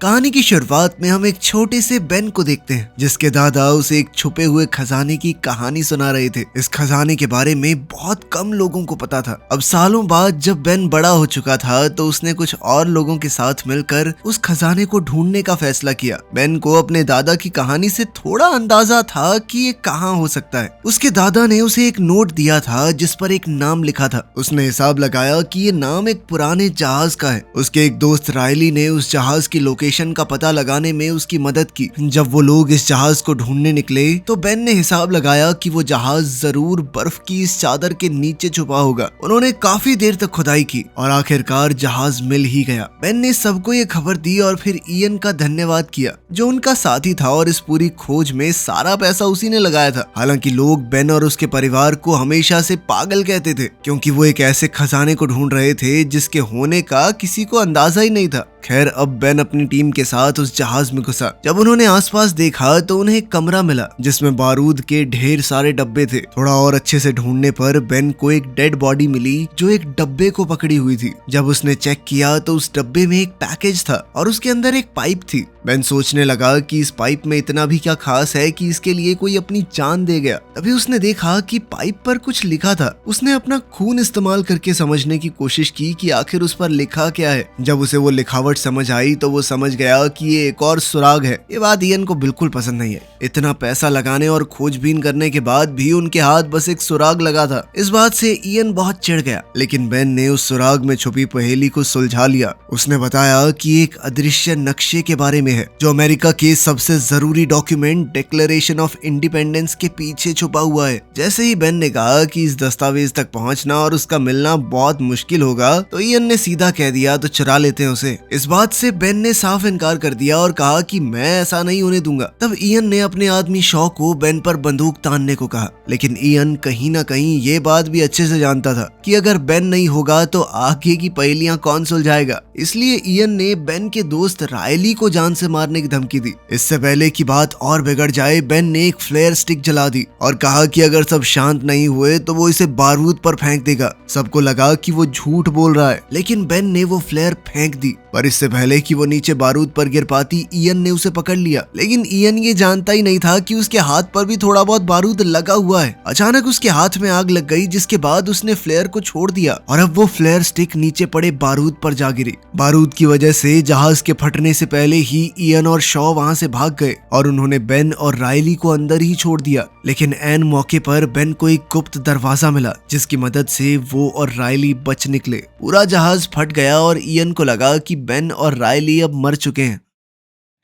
कहानी की शुरुआत में हम एक छोटे से बेन को देखते हैं जिसके दादा उसे एक छुपे हुए खजाने की कहानी सुना रहे थे। इस खजाने के बारे में बहुत कम लोगों को पता था। अब सालों बाद जब बेन बड़ा हो चुका था तो उसने कुछ और लोगों के साथ मिलकर उस खजाने को ढूंढने का फैसला किया। बेन को अपने दादा की कहानी से थोड़ा अंदाजा था कि ये कहाँ हो सकता है। उसके दादा ने उसे एक नोट दिया था जिस पर एक नाम लिखा था। उसने हिसाब लगाया कि ये नाम एक पुराने जहाज का है। उसके एक दोस्त रायली ने उस जहाज की लोकेशन का पता लगाने में उसकी मदद की। जब वो लोग इस जहाज को ढूंढने निकले तो बेन ने हिसाब लगाया कि वो जहाज जरूर बर्फ की इस चादर के नीचे छुपा होगा। उन्होंने काफी देर तक खुदाई की और आखिरकार जहाज मिल ही गया। बेन ने सबको ये खबर दी और फिर इयन का धन्यवाद किया जो उनका साथी था और इस पूरी खोज में सारा पैसा उसी ने लगाया था। हालांकि लोग बेन और उसके परिवार को हमेशा से पागल कहते थे क्योंकि वो एक ऐसे खजाने को ढूंढ रहे थे जिसके होने का किसी को अंदाजा ही नहीं था। खैर अब बेन अपनी टीम के साथ उस जहाज में घुसा। जब उन्होंने आसपास देखा तो उन्हें एक कमरा मिला जिसमें बारूद के ढेर सारे डब्बे थे। थोड़ा और अच्छे से ढूंढने पर बेन को एक डेड बॉडी मिली जो एक डब्बे को पकड़ी हुई थी। जब उसने चेक किया तो उस डब्बे में एक पैकेज था और उसके अंदर एक पाइप थी। बेन सोचने लगा कि इस पाइप में इतना भी क्या खास है कि इसके लिए कोई अपनी जान दे गया। तभी उसने देखा कि पाइप पर कुछ लिखा था। उसने अपना खून इस्तेमाल करके समझने की कोशिश की कि आखिर उस पर लिखा क्या है। जब उसे वो लिखावट समझ आई तो वो समझ गया कि ये एक और सुराग है। ये बात इयन को बिल्कुल पसंद नहीं है। इतना पैसा लगाने और खोजबीन करने के बाद भी उनके हाथ बस एक सुराग लगा था। इस बात से इयन बहुत चिढ़ गया, लेकिन बेन ने उस सुराग में छुपी पहेली को सुलझा लिया। उसने बताया कि एक अदृश्य नक्शे के बारे में है जो अमेरिका के सबसे जरूरी डॉक्यूमेंट डिक्लेरेशन ऑफ इंडिपेंडेंस के पीछे छुपा हुआ है। जैसे ही बेन ने कहा कि इस दस्तावेज तक पहुंचना और उसका मिलना बहुत मुश्किल होगा तो इयन ने सीधा कह दिया तो चुरा लेते हैं उसे। इस बात से बेन ने साफ इनकार कर दिया और कहा कि मैं ऐसा नहीं होने दूंगा। तब इयन ने अपने आदमी शॉ को बेन पर बंदूक तानने को कहा, लेकिन इयन कहीं ना कहीं ये बात भी अच्छे से जानता था कि अगर बेन नहीं होगा तो आगे की पहेलियां कौन सुलझाएगा। इसलिए इयन ने बेन के दोस्त रायली को जान से मारने की धमकी दी। इससे पहले की बात और बिगड़ जाए बेन ने एक फ्लेयर स्टिक जला दी और कहा कि अगर सब शांत नहीं हुए तो वो इसे बारूद पर फेंक देगा। सबको लगा कि वो झूठ बोल रहा है, लेकिन बेन ने वो फ्लेयर फेंक दी। पर इससे पहले कि वो नीचे बारूद पर गिर पाती इयन ने उसे पकड़ लिया। लेकिन इयन ये जानता ही नहीं था कि उसके हाथ पर भी थोड़ा बहुत बारूद लगा हुआ है। अचानक उसके हाथ में आग लग गई जिसके बाद उसने फ्लेयर को छोड़ दिया और अब वो फ्लेयर स्टिक नीचे पड़े बारूद पर जा गिरी। बारूद की वजह से जहाज के फटने से पहले ही इयन और शॉ वहां से भाग गए और उन्होंने बेन और रायली को अंदर ही छोड़ दिया। लेकिन ऐन मौके पर बेन को एक गुप्त दरवाजा मिला जिसकी मदद से वो और रायली बच निकले। पूरा जहाज फट गया और इयन को लगा कि बेन और रायली अब मर चुके हैं।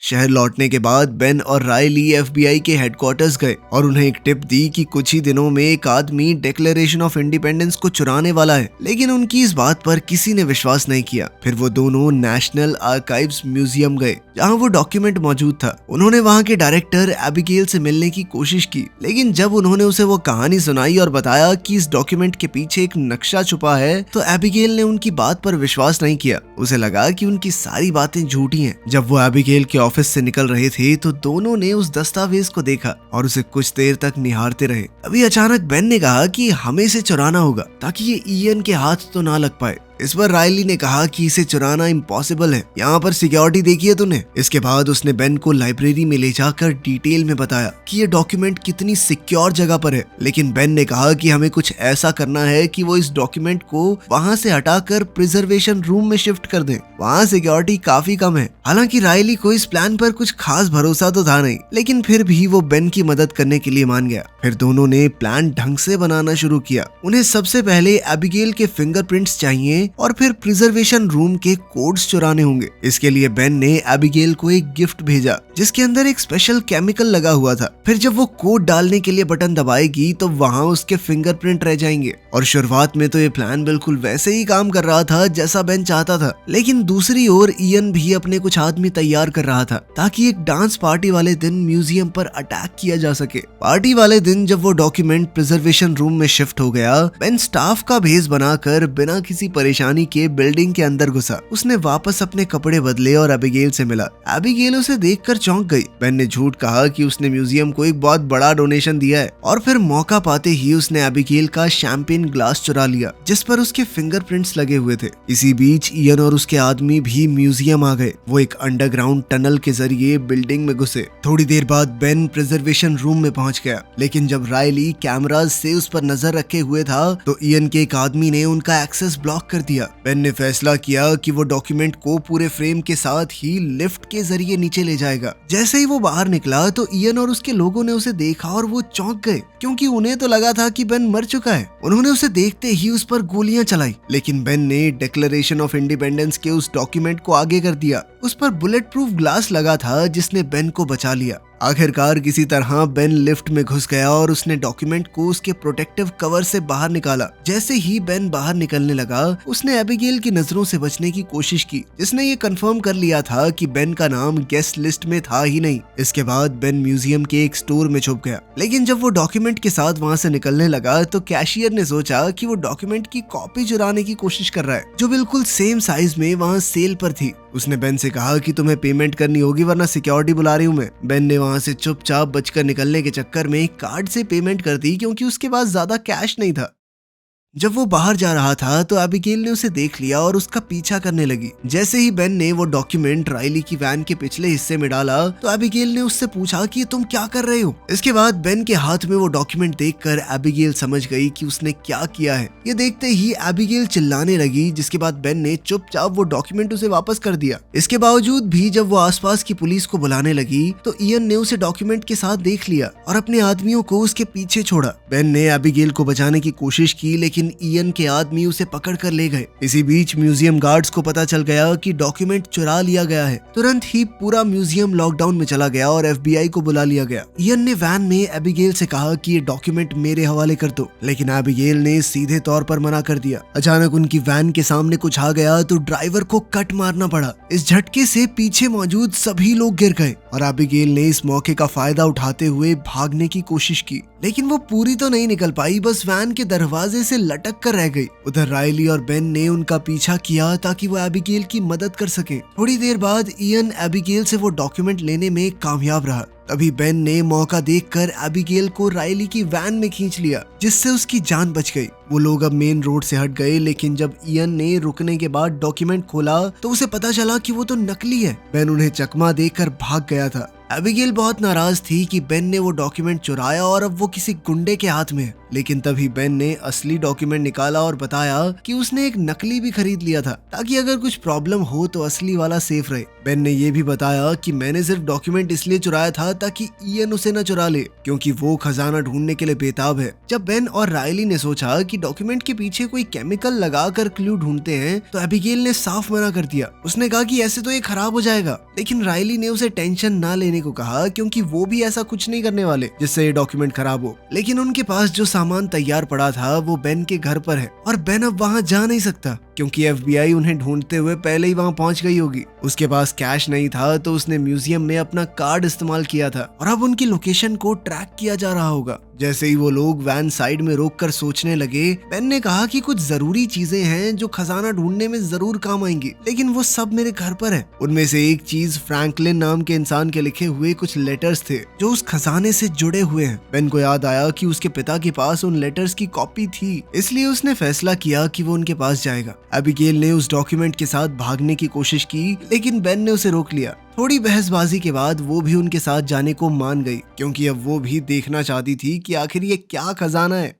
शहर लौटने के बाद बेन और रायली FBI के हेडक्वार्टर्स गए और उन्हें एक टिप दी कि कुछ ही दिनों में एक आदमी डिक्लेरेशन ऑफ इंडिपेंडेंस को चुराने वाला है। लेकिन उनकी इस बात पर किसी ने विश्वास नहीं किया। फिर वो दोनों नेशनल आर्काइव्स म्यूजियम गए जहां वो डॉक्यूमेंट मौजूद था। उन्होंने वहां के डायरेक्टर एबिगेल से मिलने की कोशिश की, लेकिन जब उन्होंने उसे वो कहानी सुनाई और बताया कि इस डॉक्यूमेंट के पीछे एक नक्शा छुपा है तो एबिगेल ने उनकी बात पर विश्वास नहीं किया। उसे लगा कि उनकी सारी बातें झूठी हैं। जब वो एबिगेल के ऑफिस से निकल रहे थे तो दोनों ने उस दस्तावेज को देखा और उसे कुछ देर तक निहारते रहे। अभी अचानक बेन ने कहा कि हमें इसे चुराना होगा ताकि ये इयन के हाथ तो ना लग पाए। इस पर रायली ने कहा कि इसे चुराना इम्पॉसिबल है, यहाँ पर सिक्योरिटी देखी है तूने। इसके बाद उसने बेन को लाइब्रेरी में ले जाकर डिटेल में बताया कि ये डॉक्यूमेंट कितनी सिक्योर जगह पर है। लेकिन बेन ने कहा कि हमें कुछ ऐसा करना है कि वो इस डॉक्यूमेंट को वहाँ से हटाकर प्रिजर्वेशन रूम में शिफ्ट कर दें। वहाँ सिक्योरिटी काफी कम है। हालांकि रायली को इस प्लान पर कुछ खास भरोसा तो था नहीं, लेकिन फिर भी वो बेन की मदद करने के लिए मान गया। फिर दोनों ने प्लान ढंग से बनाना शुरू किया। उन्हें सबसे पहले एबिगेल के फिंगरप्रिंट्स चाहिए और फिर प्रिजर्वेशन रूम के कोड्स चुराने होंगे। इसके लिए बेन ने एबिगेल को एक गिफ्ट भेजा जिसके अंदर एक स्पेशल केमिकल लगा हुआ था। फिर जब वो कोड डालने के लिए बटन दबाएगी तो वहां उसके फिंगरप्रिंट रह जाएंगे। और शुरुआत में तो ये प्लान बिल्कुल वैसे ही काम कर रहा था जैसा बेन चाहता था, लेकिन दूसरी ओर इयन भी अपने कुछ आदमी तैयार कर रहा था ताकि एक डांस पार्टी वाले दिन म्यूजियम पर अटैक किया जा सके। पार्टी वाले दिन जब वो डॉक्यूमेंट प्रिजर्वेशन रूम में शिफ्ट हो गया, बेन स्टाफ का भेस बनाकर बिना किसी परेशानी परेशानी के बिल्डिंग के अंदर घुसा। उसने वापस अपने कपड़े बदले और एबिगेल से मिला। एबिगेल उसे देखकर चौंक गई। बेन ने झूठ कहा कि उसने म्यूजियम को एक बहुत बड़ा डोनेशन दिया है और फिर मौका पाते ही उसने एबिगेल का शैंपेन ग्लास चुरा लिया जिस पर उसके फिंगरप्रिंट्स लगे हुए थे। इसी बीच इयन और उसके आदमी भी म्यूजियम आ गए। वो एक अंडरग्राउंड टनल के जरिए बिल्डिंग में घुसे। थोड़ी देर बाद बेन प्रिजर्वेशन रूम में पहुंच गया, लेकिन जब रायली कैमराज से उस पर नजर रखे हुए था तो इयन के एक आदमी ने उनका एक्सेस ब्लॉक कर दिया। बेन ने फैसला किया कि वो डॉक्यूमेंट को पूरे फ्रेम के साथ ही लिफ्ट के जरिए नीचे ले जाएगा। जैसे ही वो बाहर निकला तो इयन और उसके लोगों ने उसे देखा और वो चौंक गए, क्योंकि उन्हें तो लगा था कि बेन मर चुका है। उन्होंने उसे देखते ही उस पर गोलियां चलाई, लेकिन बेन ने डिक्लेरेशन ऑफ इंडिपेंडेंस के उस डॉक्यूमेंट को आगे कर दिया। उस पर बुलेट प्रूफ ग्लास लगा था जिसने बेन को बचा लिया। आखिरकार किसी तरह बेन लिफ्ट में घुस गया और उसने डॉक्यूमेंट को उसके प्रोटेक्टिव कवर से बाहर निकाला। जैसे ही बेन बाहर निकलने लगा उसने एबिगेल की नजरों से बचने की कोशिश की, जिसने ये कंफर्म कर लिया था कि बेन का नाम गेस्ट लिस्ट में था ही नहीं। इसके बाद बेन म्यूजियम के एक स्टोर में छुप गया, लेकिन जब वो डॉक्यूमेंट के साथ वहां से निकलने लगा तो कैशियर ने सोचा कि वो डॉक्यूमेंट की कॉपी चुराने की कोशिश कर रहा है जो बिल्कुल सेम साइज में वहाँ सेल पर थी। उसने बेन से कहा कि तुम्हें पेमेंट करनी होगी वरना सिक्योरिटी बुला रही हूँ मैं। बेन ने वहां से चुपचाप बचकर निकलने के चक्कर में कार्ड से पेमेंट कर दी, क्योंकि उसके पास ज्यादा कैश नहीं था। जब वो बाहर जा रहा था तो एबिगेल ने उसे देख लिया और उसका पीछा करने लगी। जैसे ही बेन ने वो डॉक्यूमेंट रायली की वैन के पिछले हिस्से में डाला तो एबिगेल ने उससे पूछा कि तुम क्या कर रहे हो। इसके बाद बेन के हाथ में वो डॉक्यूमेंट देखकर एबिगेल समझ गई कि उसने क्या किया है। ये देखते ही एबिगेल चिल्लाने लगी, जिसके बाद बेन ने चुपचाप वो डॉक्यूमेंट उसे वापस कर दिया। इसके बावजूद भी जब वो आसपास की पुलिस को बुलाने लगी तो इयन ने उसे डॉक्यूमेंट के साथ देख लिया और अपने आदमियों को उसके पीछे छोड़ा। बेन ने एबिगेल को बचाने की कोशिश की, लेकिन इयन के आदमी उसे पकड़ कर ले गए। इसी बीच म्यूजियम गार्ड्स को पता चल गया कि डॉक्यूमेंट चुरा लिया गया है। तुरंत ही पूरा म्यूजियम लॉकडाउन में चला गया और FBI को बुला लिया गया। इयन ने वैन में एबिगेल से कहा कि ये डॉक्यूमेंट मेरे हवाले कर दो, लेकिन एबिगेल ने सीधे तौर पर मना कर दिया। अचानक उनकी वैन के सामने कुछ आ गया तो ड्राइवर को कट मारना पड़ा। इस झटके से पीछे मौजूद सभी लोग गिर गए और एबिगेल ने इस मौके का फायदा उठाते हुए भागने की कोशिश की, लेकिन वो पूरी तो नहीं निकल पाई, बस वैन के दरवाजे से लटक कर रह गई। उधर रायली और बेन ने उनका पीछा किया ताकि वो एबिगेल की मदद कर सके। थोड़ी देर बाद इयन एबिगेल से वो डॉक्यूमेंट लेने में कामयाब रहा। तभी बेन ने मौका देखकर एबिगेल को रायली की वैन में खींच लिया, जिससे उसकी जान बच गई। वो लोग अब मेन रोड से हट गए, लेकिन जब इयन ने रुकने के बाद डॉक्यूमेंट खोला तो उसे पता चला कि वो तो नकली है। बेन उन्हें चकमा देकर भाग गया था। एबिगेल बहुत नाराज थी कि बेन ने वो डॉक्यूमेंट चुराया और अब वो किसी गुंडे के हाथ में है, लेकिन तभी बेन ने असली डॉक्यूमेंट निकाला और बताया कि उसने एक नकली भी खरीद लिया था ताकि अगर कुछ प्रॉब्लम हो तो असली वाला सेफ रहे। बेन ने ये भी बताया कि मैंने सिर्फ डॉक्यूमेंट इसलिए चुराया था ताकि इयन उसे न चुरा ले, क्योंकि वो खजाना ढूंढने के लिए बेताब है। जब बेन और रायली ने सोचा कि डॉक्यूमेंट के पीछे कोई केमिकल लगाकर क्लू ढूंढते हैं तो एबिगेल ने साफ मना कर दिया। उसने कहा कि ऐसे तो ये खराब हो जाएगा, लेकिन रायली ने उसे टेंशन ना लेने को कहा, क्योंकि वो भी ऐसा कुछ नहीं करने वाले जिससे ये डॉक्यूमेंट खराब हो। लेकिन उनके पास जो सामान तैयार पड़ा था वो बेन के घर पर है और बेन अब वहाँ जा नहीं सकता, क्योंकि FBI उन्हें ढूंढते हुए पहले ही वहाँ पहुँच गई होगी। उसके पास कैश नहीं था तो उसने म्यूजियम में अपना कार्ड इस्तेमाल किया था और अब उनकी लोकेशन को ट्रैक किया जा रहा होगा। जैसे ही वो लोग वैन साइड में रोककर सोचने लगे, बेन ने कहा कि कुछ जरूरी चीजें हैं जो खजाना ढूंढने में जरूर काम आएंगी, लेकिन वो सब मेरे घर पर है। उनमें से एक चीज फ्रैंकलिन नाम के इंसान के लिखे हुए कुछ लेटर्स थे जो उस खजाने से जुड़े हुए हैं। बेन को याद आया कि उसके पिता के पास उन लेटर्स की कॉपी थी, इसलिए उसने फैसला किया कि वो उनके पास जाएगा। एबिगेल ने उस डॉक्यूमेंट के साथ भागने की कोशिश की, लेकिन बेन ने उसे रोक लिया। थोड़ी बहसबाजी के बाद वो भी उनके साथ जाने को मान गई, क्योंकि अब वो भी देखना चाहती थी कि आखिर ये क्या खजाना है।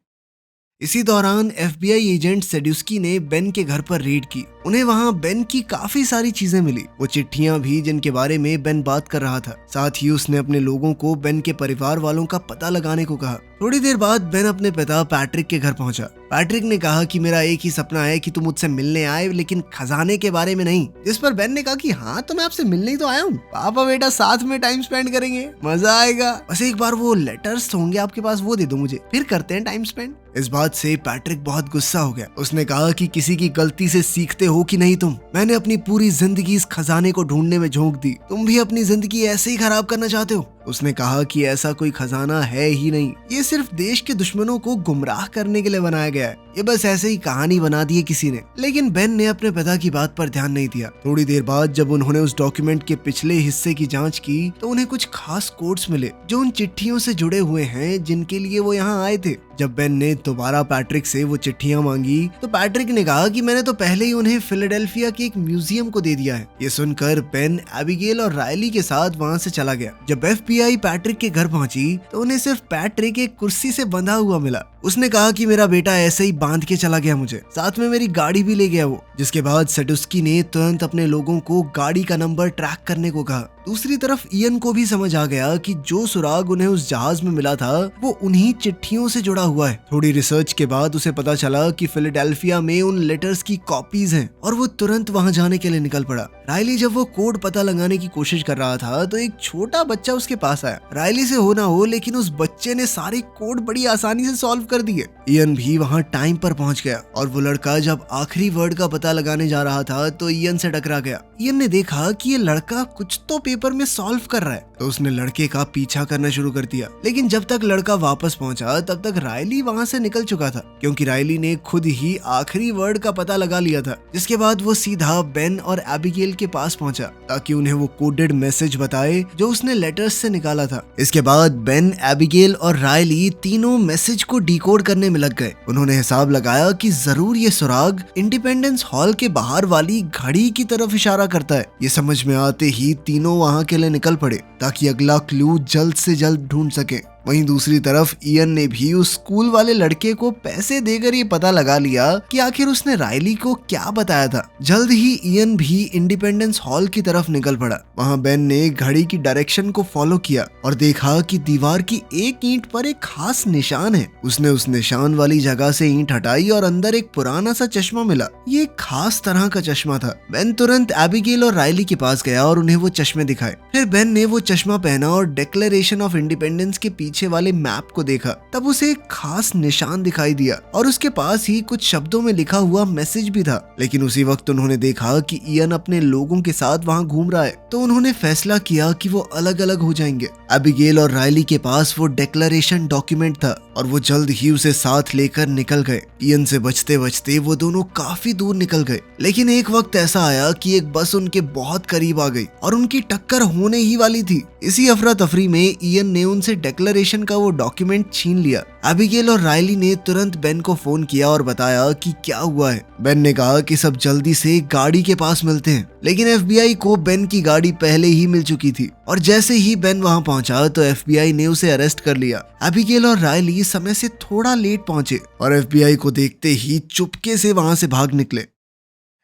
इसी दौरान FBI एजेंट सेड्यूस्की ने बेन के घर पर रेड की। उन्हें वहां बेन की काफी सारी चीजें मिली, वो चिट्ठियां भी जिनके बारे में बेन बात कर रहा था। साथ ही उसने अपने लोगों को बेन के परिवार वालों का पता लगाने को कहा। थोड़ी देर बाद बेन अपने पिता पैट्रिक के घर पहुंचा। पैट्रिक ने कहा कि मेरा एक ही सपना है कि तुम मुझसे मिलने आए, लेकिन खजाने के बारे में नहीं। जिस पर बेन ने कहा कि हाँ, तो मैं आपसे मिलने ही तो आया हूँ। पापा बेटा साथ में टाइम स्पेंड करेंगे, मजा आएगा। बस एक बार वो लेटर्स होंगे आपके पास, वो दे दो मुझे, फिर करते हैं टाइम स्पेंड। इस बात से पैट्रिक बहुत गुस्सा हो गया। उसने कहा कि किसी की गलती से सीखते हो कि नहीं तुम? मैंने अपनी पूरी जिंदगी इस खजाने को ढूंढने में झोंक दी, तुम भी अपनी जिंदगी ऐसे ही खराब करना चाहते हो? उसने कहा कि ऐसा कोई खजाना है ही नहीं, ये सिर्फ देश के दुश्मनों को गुमराह करने के लिए बनाया गया है, ये बस ऐसे ही कहानी बना दी है किसी ने। लेकिन बेन ने अपने पिता की बात पर ध्यान नहीं दिया। थोड़ी देर बाद जब उन्होंने उस डॉक्यूमेंट के पिछले हिस्से की जांच की तो उन्हें कुछ खास कोड्स मिले जो उन चिट्ठियों से जुड़े हुए हैं जिनके लिए वो यहाँ आए थे। जब बेन ने दोबारा पैट्रिक से वो चिट्ठियां मांगी तो पैट्रिक ने कहा कि मैंने तो पहले ही उन्हें फिलाडेल्फिया के एक म्यूजियम को दे दिया है। ये सुनकर बेन एबिगेल और रायली के साथ वहाँ से चला गया। जब FBI पैट्रिक के घर पहुंची तो उन्हें सिर्फ पैट्रिक एक कुर्सी से बंधा हुआ मिला। उसने कहा कि मेरा बेटा ऐसे ही बांध के चला गया मुझे, साथ में मेरी गाड़ी भी ले गया वो। जिसके बाद सेडुस्की ने तुरंत अपने लोगों को गाड़ी का नंबर ट्रैक करने को कहा। दूसरी तरफ इयन को भी समझ आ गया कि जो सुराग उन्हें उस जहाज में मिला था वो उन्हीं चिट्ठियों से जुड़ा हुआ है। थोड़ी रिसर्च के बाद उसे पता चला कि फिलाडेल्फिया में उन लेटर्स की कॉपीज हैं और वो तुरंत वहां जाने के लिए निकल पड़ा। रायली जब वो कोड पता लगाने की कोशिश कर रहा था तो एक छोटा बच्चा उसके पास आया। रायली से हो ना हो लेकिन उस बच्चे ने सारे कोड बड़ी आसानी से सॉल्व कर दिए। इयन भी वहां टाइम पर पहुंच गया और वो लड़का जब आखिरी वर्ड का पता लगाने जा रहा था तो इयन से टकरा गया। इयन ने देखा कि ये लड़का कुछ तो पेपर में सॉल्व कर रहा है तो उसने लड़के का पीछा करना शुरू कर दिया। लेकिन जब तक लड़का वापस पहुंचा तब तक रायली वहां से निकल चुका था, क्योंकि रायली ने खुद ही आखिरी वर्ड का पता लगा लिया था। जिसके बाद वो सीधा बेन और एबिगेल के पास पहुंचा ताकि उन्हें वो कोडेड मैसेज बताए जो उसने लेटर्स से निकाला था। इसके बाद बेन, एबिगेल और रायली तीनों मैसेज को डिकोड करने में लग गए। उन्होंने हिसाब लगाया कि जरूर ये सुराग इंडिपेंडेंस हॉल के बाहर वाली घड़ी की तरफ इशारा करता है। ये समझ में आते ही तीनों वहां के लिए निकल पड़े ताकि अगला क्लू जल्द से जल्द ढूंढ सके। वहीं दूसरी तरफ इयन ने भी उस स्कूल वाले लड़के को पैसे देकर ये पता लगा लिया कि आखिर उसने रायली को क्या बताया था। जल्द ही इयन भी इंडिपेंडेंस हॉल की तरफ निकल पड़ा। वहां बेन ने घड़ी की डायरेक्शन को फॉलो किया और देखा कि दीवार की एक ईंट पर एक खास निशान है। उसने उस निशान वाली जगह से ईंट हटाई और अंदर एक पुराना सा चश्मा मिला। ये एक खास तरह का चश्मा था। बेन तुरंत एबिगेल और रायली के पास गया और उन्हें वो चश्मे दिखाए। फिर बेन ने वो चश्मा पहना और डिक्लेरेशन ऑफ इंडिपेंडेंस के पीछे वाले मैप को देखा। तब उसे एक खास निशान दिखाई दिया और उसके पास ही कुछ शब्दों में लिखा हुआ मैसेज भी था। लेकिन उसी वक्त उन्होंने देखा कि इयन अपने लोगों के साथ वहां घूम रहा है, तो उन्होंने फैसला किया कि वो अलग अलग हो जाएंगे। एबिगेल और रायली के पास वो डिक्लेरेशन डॉक्यूमेंट था और वो जल्द ही उसे साथ लेकर निकल गए। इयन से बचते बचते वो दोनों काफी दूर निकल गए। लेकिन एक वक्त ऐसा आया कि एक बस उनके बहुत करीब आ गई और उनकी टक्कर होने ही वाली थी। इसी अफरा तफरी में इयन ने उनसे डिक्लेरेशन का वो डॉक्यूमेंट छीन लिया। एबिगेल और रायली ने तुरंत बेन को फोन किया और बताया कि क्या हुआ है। बेन ने कहा कि सब जल्दी से गाड़ी के पास मिलते हैं। लेकिन FBI को बेन की गाड़ी पहले ही मिल चुकी थी और जैसे ही बेन वहां पहुंचा तो FBI ने उसे अरेस्ट कर लिया। एबिगेल और रायली समय से थोड़ा लेट पहुंचे और FBI को देखते ही चुपके से वहां से भाग निकले।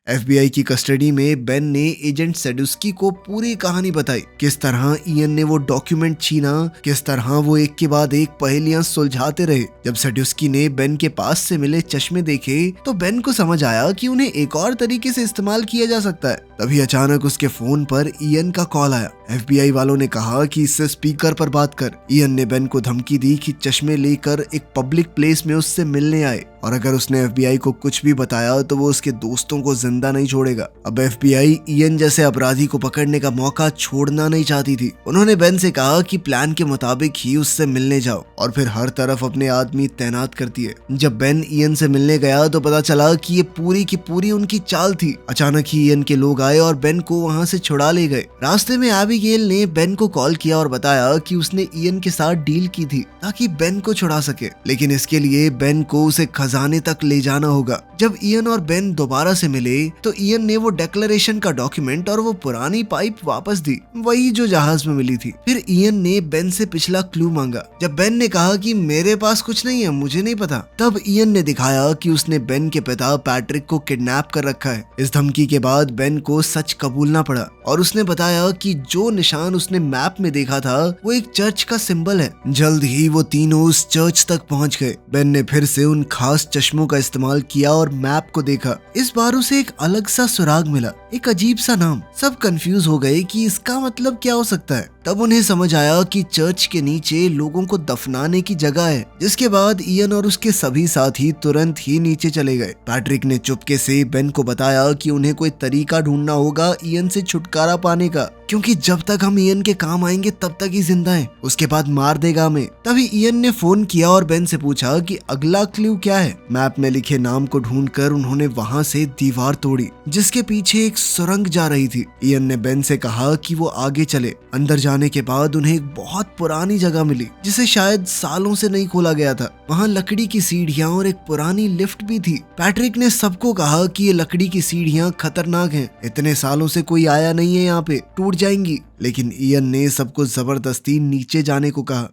FBI की कस्टडी में बेन ने एजेंट सेडुस्की को पूरी कहानी बताई, किस तरह इयन ने वो डॉक्यूमेंट छीना, किस तरह वो एक के बाद एक पहेलियां सुलझाते रहे। जब सेडुस्की ने बेन के पास से मिले चश्मे देखे तो बेन को समझ आया कि उन्हें एक और तरीके से इस्तेमाल किया जा सकता है। तभी अचानक उसके फोन पर इयन का कॉल आया। FBI वालों ने कहा कि इससे स्पीकर पर बात कर। इयन ने बेन को धमकी दी कि चश्मे लेकर एक पब्लिक प्लेस में उससे मिलने आए और अगर उसने FBI को कुछ भी बताया तो वो उसके दोस्तों को जिंदा नहीं छोड़ेगा। अब FBI इयन जैसे अपराधी को पकड़ने का मौका छोड़ना नहीं चाहती थी। उन्होंने बेन से कहा कि प्लान के मुताबिक ही उससे मिलने जाओ और फिर हर तरफ अपने आदमी तैनात करती है। जब बेन इयन से मिलने गया तो पता चला कि ये पूरी की पूरी उनकी चाल थी। अचानक ही इयन के लोग आए और बेन को वहां से छुड़ा ले गए। रास्ते में एबिगेल ने बेन को कॉल किया और बताया कि उसने इयन के साथ डील की थी ताकि बेन को छुड़ा सके, लेकिन इसके लिए बेन को उसे खजाने तक ले जाना होगा। जब इयन और बेन दोबारा से मिले तो इयन ने वो डिक्लेरेशन का डॉक्यूमेंट और वो पुरानी पाइप वापस दी, वही जो जहाज में मिली थी। फिर इयन ने बेन से पिछला क्लू मांगा। जब बेन ने कहा कि मेरे पास कुछ नहीं है, मुझे नहीं पता, तब इयन ने दिखाया कि उसने बेन के पिता पैट्रिक को किडनैप कर रखा है। इस धमकी के बाद बेन को सच कबूलना पड़ा और उसने बताया कि जो निशान उसने मैप में देखा था वो एक चर्च का सिंबल है। जल्द ही वो तीनों उस चर्च तक पहुंच गए। बेन ने फिर से उन खास खास चश्मों का इस्तेमाल किया और मैप को देखा। इस बार उसे एक अलग सा सुराग मिला, एक अजीब सा नाम। सब कंफ्यूज हो गए कि इसका मतलब क्या हो सकता है। तब उन्हें समझ आया कि चर्च के नीचे लोगों को दफनाने की जगह है। जिसके बाद इयन और उसके सभी साथी तुरंत ही नीचे चले गए। पैट्रिक ने चुपके से बेन को बताया कि उन्हें कोई तरीका ढूंढना होगा इयन से छुटकारा पाने का, क्योंकि जब तक हम इयन के काम आएंगे तब तक ही जिंदा है, उसके बाद मार देगा हमें। तभी इयन ने फोन किया और बेन से पूछा कि अगला क्लू क्या है। मैप में लिखे नाम को ढूंढकर उन्होंने वहां से दीवार तोड़ी जिसके पीछे एक सुरंग जा रही थी। इयन ने बेन से कहा कि वो आगे चले। अंदर जाने के बाद उन्हें एक बहुत पुरानी जगह मिली जिसे शायद सालों से नहीं खोला गया था। वहाँ लकड़ी की सीढ़ियाँ और एक पुरानी लिफ्ट भी थी। पैट्रिक ने सबको कहा कि ये लकड़ी की सीढ़ियाँ खतरनाक हैं, इतने सालों से कोई आया नहीं है यहाँ पे, टूट जाएंगी। लेकिन इयन ने सबको जबरदस्ती नीचे जाने को कहा।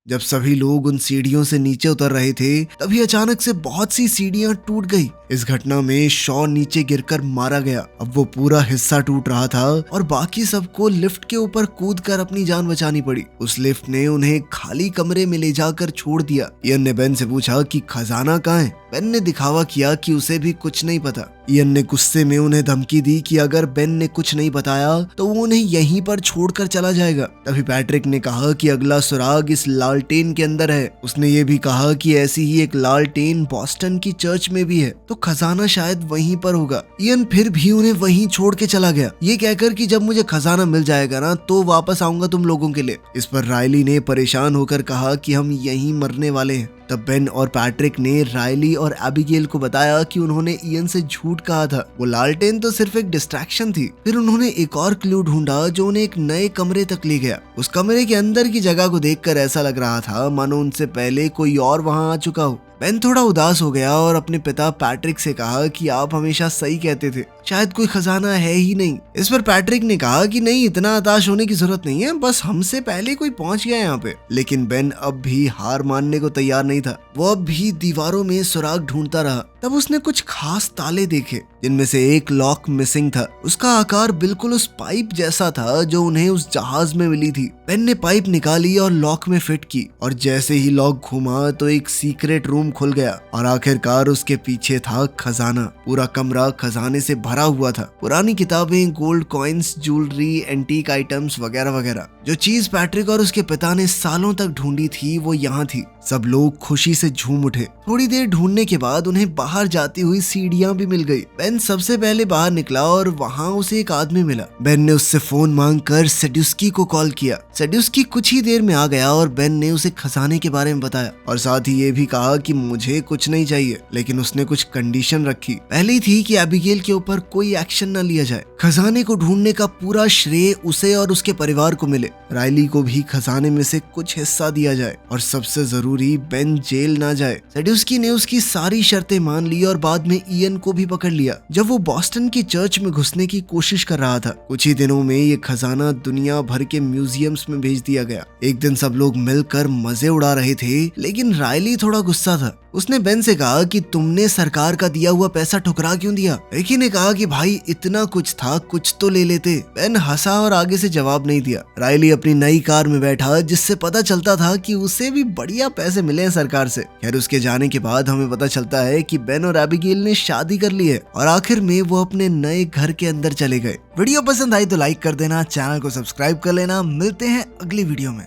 जब सभी लोग उन सीढ़ियों से नीचे उतर रहे थे तभी अचानक से बहुत सी सीढ़ियां टूट गई। इस घटना में शॉ नीचे गिरकर मारा गया। अब वो पूरा हिस्सा टूट रहा था और बाकी सबको लिफ्ट के ऊपर कूदकर अपनी जान बचानी पड़ी। उस लिफ्ट ने उन्हें खाली कमरे में ले जाकर छोड़ दिया। इयन ने बेन से पूछा कि खजाना कहाँ है। बेन ने दिखावा किया कि उसे भी कुछ नहीं पता। इयन ने गुस्से में उन्हें धमकी दी कि अगर बेन ने कुछ नहीं बताया तो वो उन्हें यहीं पर छोड़कर चला जाएगा। तभी पैट्रिक ने कहा कि अगला सुराग इस लालटेन के अंदर है। उसने ये भी कहा कि ऐसी ही एक लालटेन बॉस्टन की चर्च में भी है, तो खजाना शायद वहीं पर होगा। इयन फिर भी उन्हें वहीं छोड़ के चला गया, ये कहकर कि जब मुझे खजाना मिल जाएगा ना तो वापस आऊंगा तुम लोगों के लिए। इस पर रायली ने परेशान होकर कहा कि हम यहीं मरने वाले हैं। तब बेन और पैट्रिक ने रायली और एबिगेल को बताया कि उन्होंने इयन से झूठ कहा था, वो लालटेन तो सिर्फ एक डिस्ट्रैक्शन थी। फिर उन्होंने एक और क्लू ढूंढा जो उन्हें एक नए कमरे तक ले गया। उस कमरे के अंदर की जगह को देखकर ऐसा लग रहा था मानो उनसे पहले कोई और वहां आ चुका हो। बेन थोड़ा उदास हो गया और अपने पिता पैट्रिक से कहा कि आप हमेशा सही कहते थे, शायद कोई खजाना है ही नहीं। इस पर पैट्रिक ने कहा कि नहीं, इतना हताश होने की जरूरत नहीं है, बस हमसे पहले कोई पहुंच गया यहाँ पे। लेकिन बेन अब भी हार मानने को तैयार नहीं था। वो अब भी दीवारों में सुराग ढूंढता रहा। तब उसने कुछ खास ताले देखे जिनमें से एक लॉक मिसिंग था। उसका आकार बिल्कुल उस पाइप जैसा था जो उन्हें उस जहाज में मिली थी। बेन ने पाइप निकाली और लॉक में फिट की और जैसे ही लॉक घुमा तो एक सीक्रेट रूम खुल गया और आखिरकार उसके पीछे था खजाना। पूरा कमरा खजाने से भरा हुआ था। पुरानी किताबें, gold coins, jewellery, antique items वगैरह वगैरह। जो चीज पैट्रिक और उसके पिता ने सालों तक ढूंढी थी वो यहाँ थी। सब लोग खुशी से झूम उठे। थोड़ी देर ढूंढने के बाद उन्हें बाहर जाती हुई सीढ़ियां भी मिल गई। बेन सबसे पहले बाहर निकला और वहां उसे एक आदमी मिला। बेन ने उससे फोन मांगकर सेड्यूस्की को कॉल किया। सेड्यूस्की कुछ ही देर में आ गया और बेन ने उसे खजाने के बारे में बताया और साथ ही ये भी कहा कि मुझे कुछ नहीं चाहिए, लेकिन उसने कुछ कंडीशन रखी। पहली थी कि एबिगेल के ऊपर कोई एक्शन न लिया जाए। खजाने को ढूंढने का पूरा श्रेय उसे और उसके परिवार को मिले। रायली को भी खजाने में से कुछ हिस्सा दिया जाए और सबसे जरूरी बेन जेल ना जाए। सेड्यूस्की ने उसकी सारी शर्तें मान ली और बाद में इयन को भी पकड़ लिया जब वो बॉस्टन की चर्च में घुसने की कोशिश कर रहा था। कुछ ही दिनों में ये खजाना दुनिया भर के म्यूजियम्स में भेज दिया गया। एक दिन सब लोग मिलकर मजे उड़ा रहे थे, लेकिन रायली थोड़ा गुस्सा था। उसने बेन से कहा कि तुमने सरकार का दिया हुआ पैसा ठुकरा क्यों दिया। रिकी ने कहा कि भाई इतना कुछ था, कुछ तो ले लेते। बेन हंसा और आगे से जवाब नहीं दिया। रायली अपनी नई कार में बैठा जिससे पता चलता था कि उसे भी बढ़िया पैसे मिले हैं सरकार से। खैर उसके जाने के बाद हमें पता चलता है कि बेन और एबिगेल ने शादी कर ली है और आखिर में वो अपने नए घर के अंदर चले गए। वीडियो पसंद आई तो लाइक कर देना, चैनल को सब्सक्राइब कर लेना। मिलते हैं अगली वीडियो में।